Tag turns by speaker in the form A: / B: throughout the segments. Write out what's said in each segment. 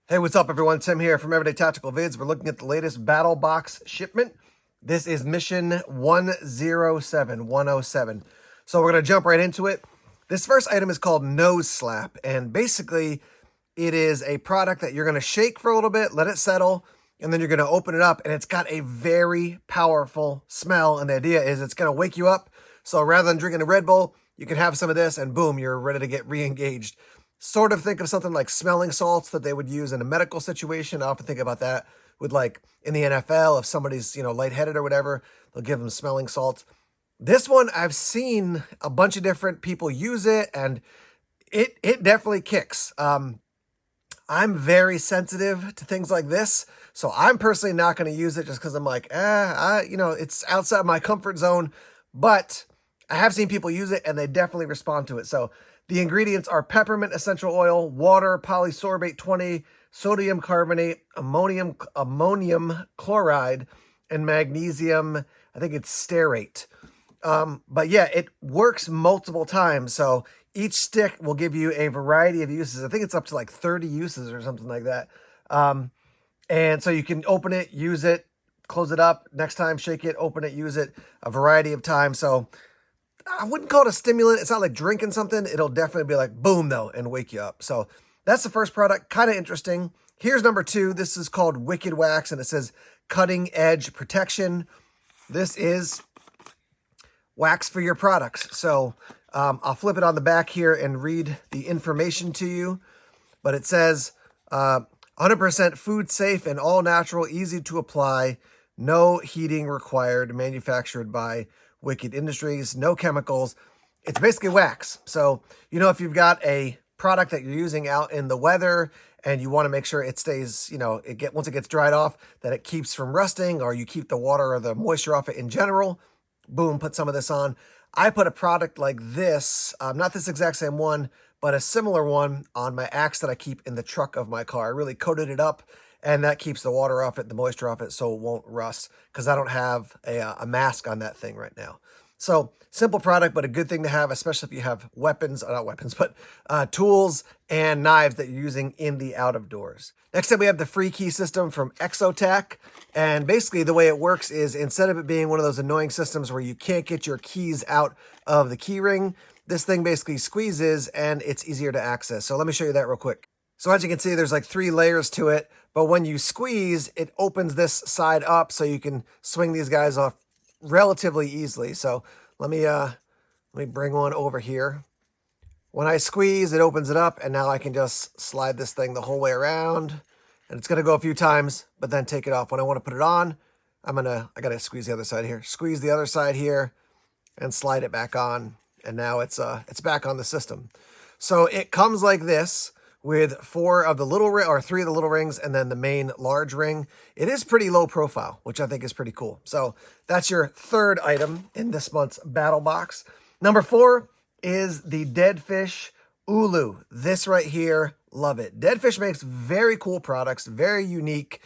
A: Hey, what's up everyone? Tim here from Everyday Tactical Vids. We're looking at the latest BattlBox shipment. This is mission 107. So we're going to jump right into it. This first item is called Nose Slap, and basically it is a product that you're going to shake for a little bit, let it settle, and then you're going to open it up, and it's got a very powerful smell, and the idea is it's going to wake you up. So rather than drinking a Red Bull, you can have some of this, and boom, you're ready to get re-engaged. Sort of think of something like smelling salts that they would use in a medical situation. I often think about that with, like, in the NFL, if somebody's, lightheaded or whatever, they'll give them smelling salts. This one, I've seen a bunch of different people use it, and it definitely kicks. I'm very sensitive to things like this, so I'm personally not going to use it just because I'm like, it's outside my comfort zone, but I have seen people use it, and they definitely respond to it. So the ingredients are peppermint essential oil, water, polysorbate 20, sodium carbonate, ammonium chloride, and magnesium, I think it's stearate. But yeah, it works multiple times. So each stick will give you a variety of uses. I think it's up to like 30 uses or something like that. And so you can open it, use it, close it up, next time shake it, open it, use it a variety of times. So I wouldn't call it a stimulant. It's not like drinking something. It'll definitely be like boom though and wake you up. So that's the first product. Kind of interesting. Here's number 2. This is called Wicked Wax, and it says cutting edge protection. This is wax for your products. So I'll flip it on the back here and read the information to you. But it says 100% food safe and all natural, easy to apply, no heating required, manufactured by Wicked Industries, no chemicals. It's basically wax. So, if you've got a product that you're using out in the weather and you want to make sure it stays, once it gets dried off, that it keeps from rusting, or you keep the water or the moisture off it in general, boom, put some of this on. I put a product like this, not this exact same one, but a similar one on my axe that I keep in the truck of my car. I really coated it up, and that keeps the water off it, the moisture off it, so it won't rust, because I don't have a mask on that thing right now. So simple product, but a good thing to have, especially if you have weapons, not weapons, but tools and knives that you're using in the out of doors. Next up, we have the free key system from Exotac. And basically the way it works is, instead of it being one of those annoying systems where you can't get your keys out of the key ring, this thing basically squeezes and it's easier to access. So let me show you that real quick. So as you can see, there's like 3 layers to it, but when you squeeze, it opens this side up so you can swing these guys off relatively easily. So let me bring one over here. When I squeeze, it opens it up, and now I can just slide this thing the whole way around, and it's going to go a few times, but then take it off. When I want to put it on, I got to squeeze the other side here, squeeze the other side here, and slide it back on, and now it's back on the system. So it comes like this, with 4 of the little ring, or 3 of the little rings, and then the main large ring. It is pretty low profile, which I think is pretty cool. So that's your third item in this month's Battle Box. Number 4 is the Dead Fish Ulu. This right here, love it. Dead Fish makes very cool products, very unique.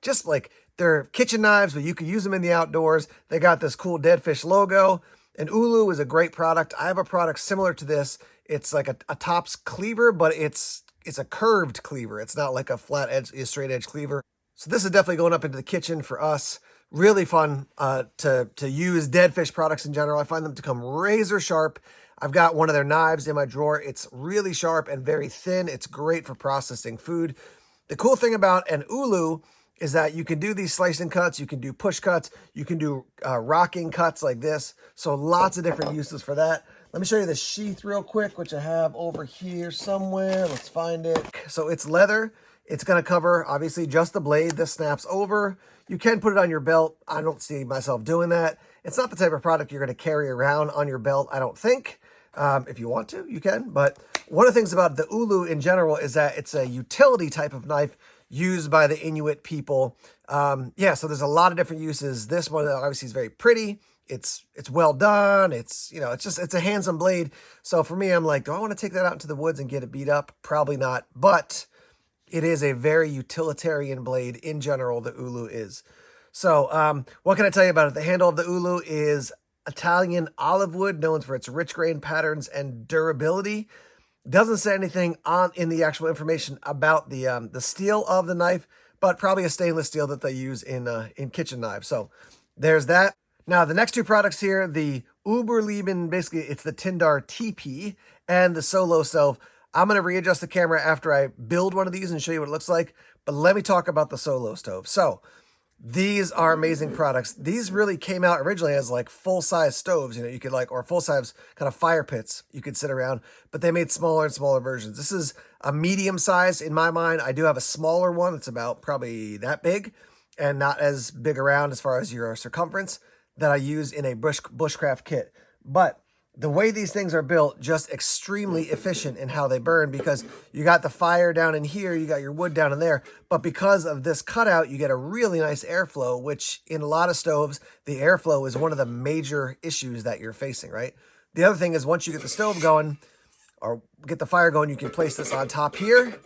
A: Just like they're kitchen knives, but you can use them in the outdoors. They got this cool Dead Fish logo. And Ulu is a great product. I have a product similar to this. It's like a tops cleaver, but it's a curved cleaver. It's not like a flat edge, a straight edge cleaver. So this is definitely going up into the kitchen for us. Really fun to use Dead Fish products in general. I find them to come razor sharp. I've got one of their knives in my drawer. It's really sharp and very thin. It's great for processing food. The cool thing about an Ulu is that you can do these slicing cuts, you can do push cuts, you can do rocking cuts like this. So lots of different uses for that. Let me show you the sheath real quick, which I have over here somewhere. Let's find it. So it's leather. It's going to cover, obviously, just the blade. This snaps over. You can put it on your belt. I don't see myself doing that. It's not the type of product you're going to carry around on your belt, I don't think. If you want to, you can. But one of the things about the Ulu in general is that it's a utility type of knife used by the Inuit people. So there's a lot of different uses. This one obviously is very pretty. It's well done. It's a handsome blade. So for me, I'm like, do I want to take that out into the woods and get it beat up? Probably not. But it is a very utilitarian blade in general, the Ulu is. So what can I tell you about it? The handle of the Ulu is Italian olive wood, known for its rich grain patterns and durability. Doesn't say anything in the actual information about the steel of the knife, but probably a stainless steel that they use in kitchen knives. So there's that. Now the next two products here, the Uberleben, basically it's the Tindar TP and the Solo Stove. I'm going to readjust the camera after I build one of these and show you what it looks like. But let me talk about the Solo Stove. So these are amazing products. These really came out originally as like full-size stoves, you could like, or full-size kind of fire pits you could sit around, but they made smaller and smaller versions. This is a medium size in my mind. I do have a smaller one. It's about probably that big and not as big around as far as your circumference that I use in a bushcraft kit. But the way these things are built, just extremely efficient in how they burn, because you got the fire down in here, you got your wood down in there, but because of this cutout, you get a really nice airflow, which in a lot of stoves, the airflow is one of the major issues that you're facing, right? The other thing is once you get the stove going or get the fire going, you can place this on top here.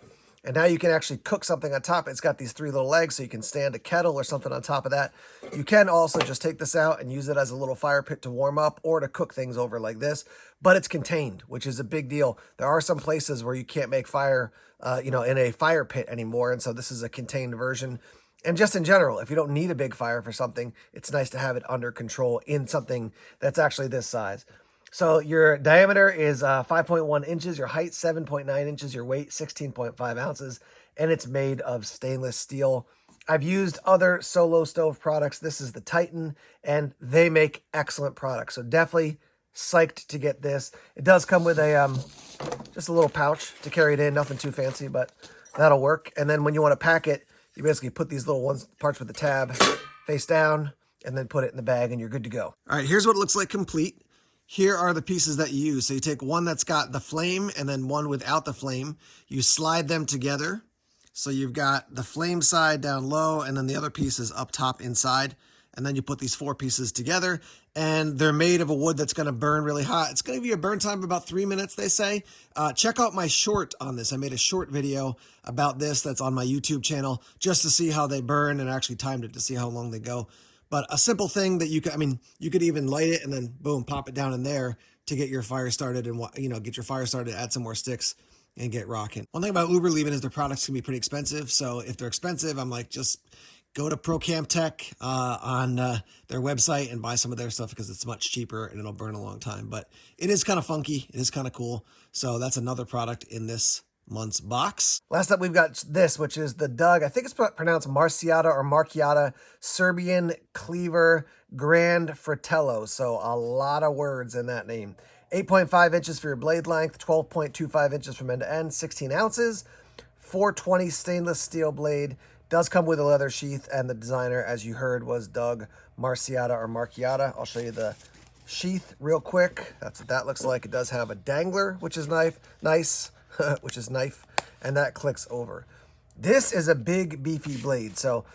A: And now you can actually cook something on top. It's got these 3 little legs, so you can stand a kettle or something on top of that. You can also just take this out and use it as a little fire pit to warm up or to cook things over like this. But it's contained, which is a big deal. There are some places where you can't make fire, in a fire pit anymore. And so this is a contained version. And just in general, if you don't need a big fire for something, it's nice to have it under control in something that's actually this size. So your diameter is 5.1 inches, your height 7.9 inches, your weight 16.5 ounces, and it's made of stainless steel. I've used other Solo Stove products. This is the Titan, and they make excellent products. So definitely psyched to get this. It does come with a just a little pouch to carry it in, nothing too fancy, but that'll work. And then when you want to pack it, you basically put these little parts with the tab face down, and then put it in the bag, and you're good to go. All right, here's what it looks like complete. Here are the pieces that you use. So you take one that's got the flame and then one without the flame. You slide them together. So you've got the flame side down low and then the other piece is up top inside. And then you put these 4 pieces together and they're made of a wood that's going to burn really hot. It's going to be a burn time of about 3 minutes, they say. Check out my short on this. I made a short video about this that's on my YouTube channel just to see how they burn, and actually timed it to see how long they go. But a simple thing that you could, you could even light it and then boom, pop it down in there to get your fire started and, get your fire started, add some more sticks and get rocking. One thing about Uberleben is their products can be pretty expensive. So if they're expensive, I'm like, just go to ProCamp Tech on their website and buy some of their stuff because it's much cheaper and it'll burn a long time. But it is kind of funky. It is kind of cool. So that's another product in this month's box. Last up, we've got this, which is the Doug, I think it's pronounced Marciata or Marciata, Serbian Cleaver Grand Fratello. So a lot of words in that name. 8.5 inches for your blade length, 12.25 inches from end to end, 16 ounces, 420 stainless steel blade. Does come with a leather sheath, and the designer, as you heard, was Doug Marciata or Marciata. I'll show you the sheath real quick. That's what that looks like. It does have a dangler, which is nice. Which is knife, and that clicks over. This is a big beefy blade. So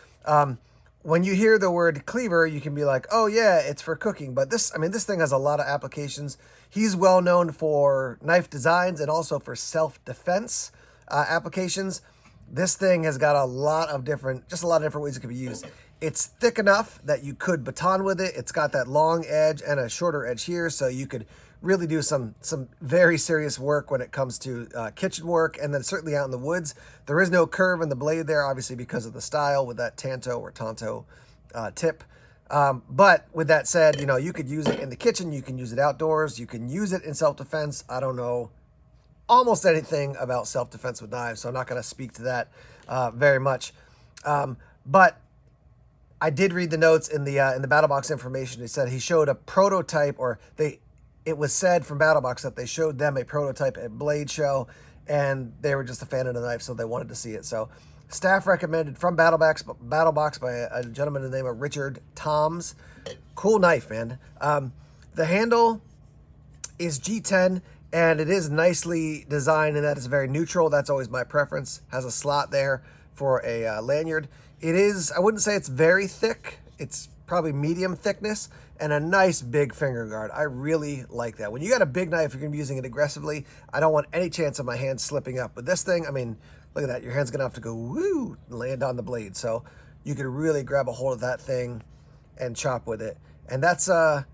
A: when you hear the word cleaver, you can be like, oh yeah, it's for cooking. But this thing has a lot of applications. He's well known for knife designs and also for self-defense applications. This thing has got a lot of different ways it could be used. It's thick enough that you could baton with it. It's got that long edge and a shorter edge here, so you could really do some very serious work when it comes to kitchen work, and then certainly out in the woods. There is no curve in the blade there, obviously because of the style with that tanto or tanto tip. But with that said, you could use it in the kitchen, you can use it outdoors, you can use it in self-defense. I don't know almost anything about self-defense with knives, so I'm not going to speak to that very much. But I did read the notes in the BattlBox information. It said he showed a prototype, or it was said from BattlBox that they showed them a prototype at Blade Show, and they were just a fan of the knife, so they wanted to see it. So staff recommended from BattlBox by a gentleman in the name of Richard Toms. Cool knife, man. The handle is G10, and it is nicely designed in that it's very neutral. That's always my preference. Has a slot there for a lanyard. It is, I wouldn't say it's very thick. It's probably medium thickness, and a nice big finger guard. I really like that. When you got a big knife, you're gonna be using it aggressively. I don't want any chance of my hand slipping up. With this thing, look at that. Your hand's gonna have to go woo, land on the blade. So you could really grab a hold of that thing and chop with it. And that's our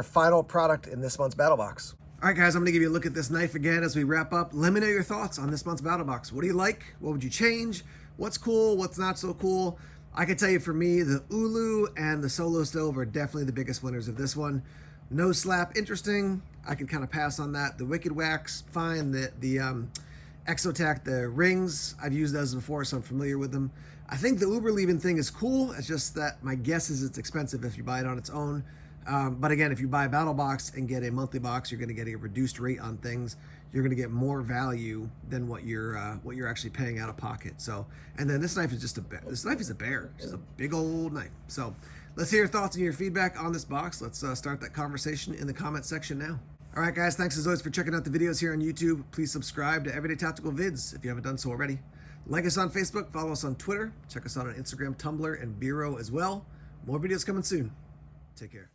A: final product in this month's BattlBox. All right, guys, I'm gonna give you a look at this knife again as we wrap up. Let me know your thoughts on this month's BattlBox. What do you like? What would you change? What's cool? What's not so cool? I can tell you for me, the Ulu and the Solo Stove are definitely the biggest winners of this one. No slap, interesting. I can kind of pass on that. The Wicked Wax, fine. The Exotac, the rings, I've used those before, so I'm familiar with them. I think the Uberleben thing is cool. It's just that my guess is it's expensive if you buy it on its own. But again, if you buy a BattlBox and get a monthly box, you're going to get a reduced rate on things. You're going to get more value than what you're actually paying out of pocket. So, and then this knife is just this knife is a bear. It's just a big old knife. So, let's hear your thoughts and your feedback on this box. Let's start that conversation in the comment section now. All right, guys, thanks as always for checking out the videos here on YouTube. Please subscribe to Everyday Tactical Vids if you haven't done so already. Like us on Facebook, follow us on Twitter, check us out on Instagram, Tumblr, and Bureau as well. More videos coming soon. Take care.